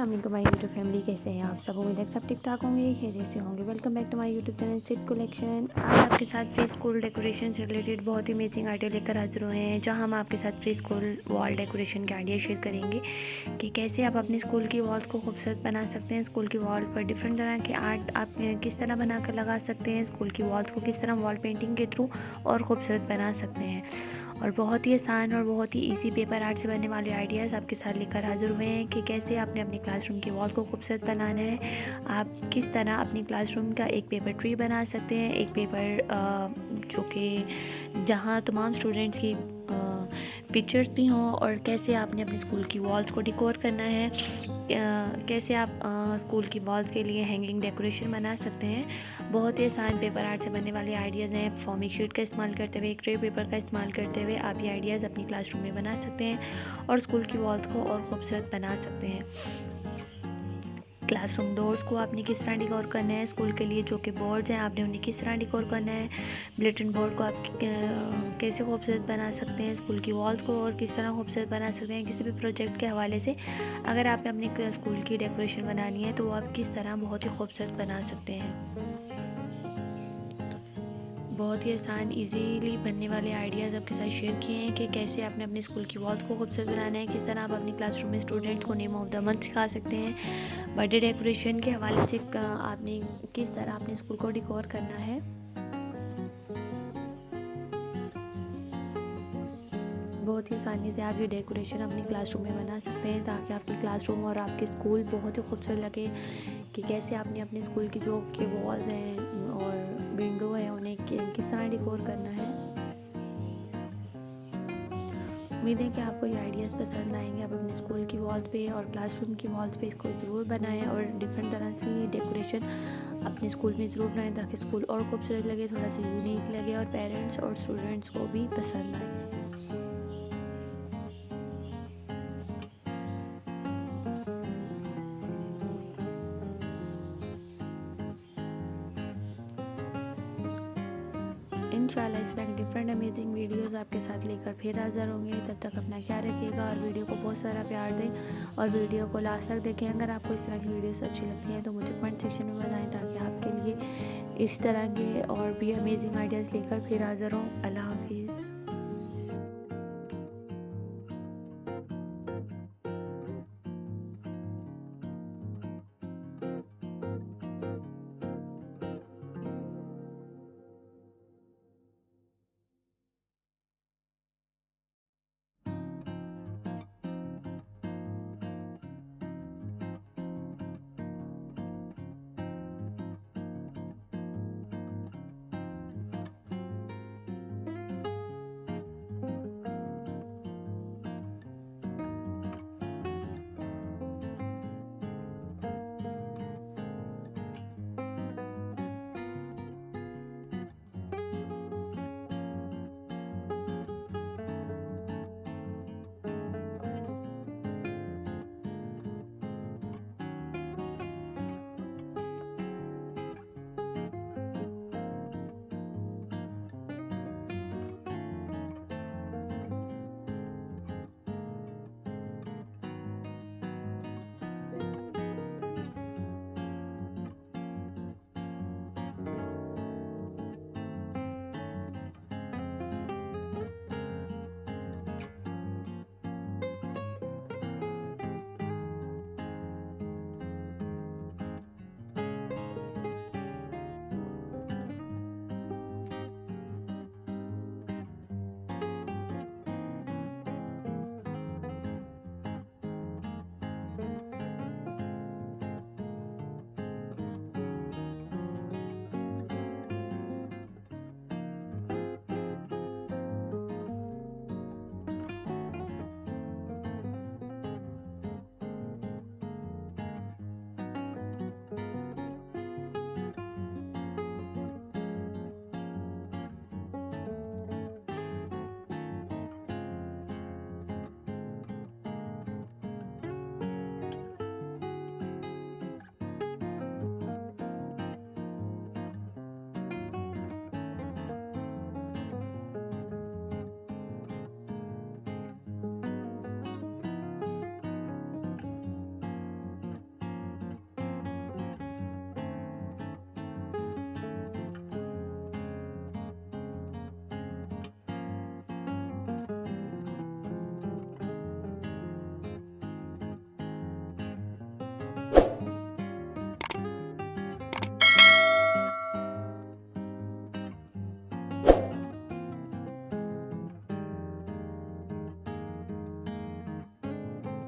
अस्सलाम वालेकुम my YouTube family, कैसे हैं आप सब। उम्मीद है सब ठीक ठाक होंगे, खैरियत से होंगे। Welcome back to my YouTube channel sit collection. आज आपके साथ प्री स्कूल डेकोरेशन से रिलेटेड बहुत ही अमेजिंग आइडिया लेकर हाजिर हुए हैं, जहां हम आपके साथ प्री स्कूल वॉल डेकोरेशन के आइडिया शेयर करेंगे कि कैसे आप अपने स्कूल की वॉल्स को खूबसूरत बना सकते हैं। स्कूल की वॉल पर डिफरेंट तरह के आर्ट आप किस तरह बनाकर लगा सकते हैं। स्कूल की वॉल्स को किस तरह वॉल पेंटिंग के थ्रू और ख़ूबसूरत बना सकते हैं। और बहुत ही आसान और बहुत ही इजी पेपर आर्ट से बनने वाले आइडियाज़ आपके साथ लेकर हाजिर हुए हैं कि कैसे आपने अपनी क्लासरूम की वॉल को खूबसूरत बनाना है। आप किस तरह अपनी क्लासरूम का एक पेपर ट्री बना सकते हैं, एक पेपर जो कि जहां तमाम स्टूडेंट्स की पिक्चर्स भी हों, और कैसे आपने अपने स्कूल की वॉल्स को डेकोर करना है, कैसे आप स्कूल की वॉल्स के लिए हैंगिंग डेकोरेशन बना सकते हैं। बहुत ही आसान पेपर आर्ट से बनने वाले आइडियाज़ हैं। फॉर्मिक शीट का इस्तेमाल करते हुए, क्रे पेपर का इस्तेमाल करते हुए आप ये आइडियाज़ अपनी क्लासरूम में बना सकते हैं और स्कूल की वॉल्स को और खूबसूरत बना सकते हैं। क्लासरूम डोर्स को आपने किस तरह डेकोर करना है, स्कूल के लिए जो कि बोर्ड्स हैं आपने उन्हें किस तरह डेकोर करना है, बुलेटिन बोर्ड को आप कैसे खूबसूरत बना सकते हैं, स्कूल की वॉल्स को और किस तरह खूबसूरत बना सकते हैं। किसी भी प्रोजेक्ट के हवाले से अगर आपने अपने स्कूल की डेकोरेशन बनानी है तो वो आप किस तरह बहुत ही खूबसूरत बना सकते हैं। बहुत ही आसान इजीली बनने वाले आइडियाज़ आपके साथ शेयर किए हैं कि कैसे आपने अपने स्कूल की वॉल्स को खूबसूरत बनाना है, किस तरह आप अपनी क्लासरूम में स्टूडेंट्स को नेम ऑफ द मंथ सिखा सकते हैं। बर्थडे डेकोरेशन के हवाले से आपने किस तरह अपने स्कूल को डेकोर करना है। बहुत ही आसानी से आप ये डेकोरेशन अपनी क्लासरूम में बना सकते हैं ताकि आपकी क्लासरूम और आपके स्कूल बहुत ही खूबसूरत लगे। कि कैसे आपने अपने स्कूल की जो के वॉल्स हैं और विंडो है उन्हें किस तरह डेकोर करना है। उम्मीद है कि आपको ये आइडियाज़ पसंद आएंगे। आप अपने स्कूल की वॉल्स पे और क्लासरूम की वॉल्स पे इसको ज़रूर बनाएं और डिफरेंट तरह से डेकोरेशन अपने स्कूल में ज़रूर बनाएं ताकि स्कूल और खूबसूरत लगे, थोड़ा सा यूनिक लगे और पेरेंट्स और स्टूडेंट्स को भी पसंद आए। इंशाल्लाह इस तरह की डिफरेंट अमेजिंग वीडियोस आपके साथ लेकर फिर हाज़िर होंगे। तब तक अपना ख्याल रखिएगा और वीडियो को बहुत सारा प्यार दें और वीडियो को लास्ट तक देखें। अगर आपको इस तरह की वीडियोस अच्छी लगती हैं तो मुझे कमेंट सेक्शन में बताएं ताकि आपके लिए इस तरह के और भी अमेजिंग आइडियाज़ लेकर फिर हाज़िर हों। अल्लाह हाफ़िज़।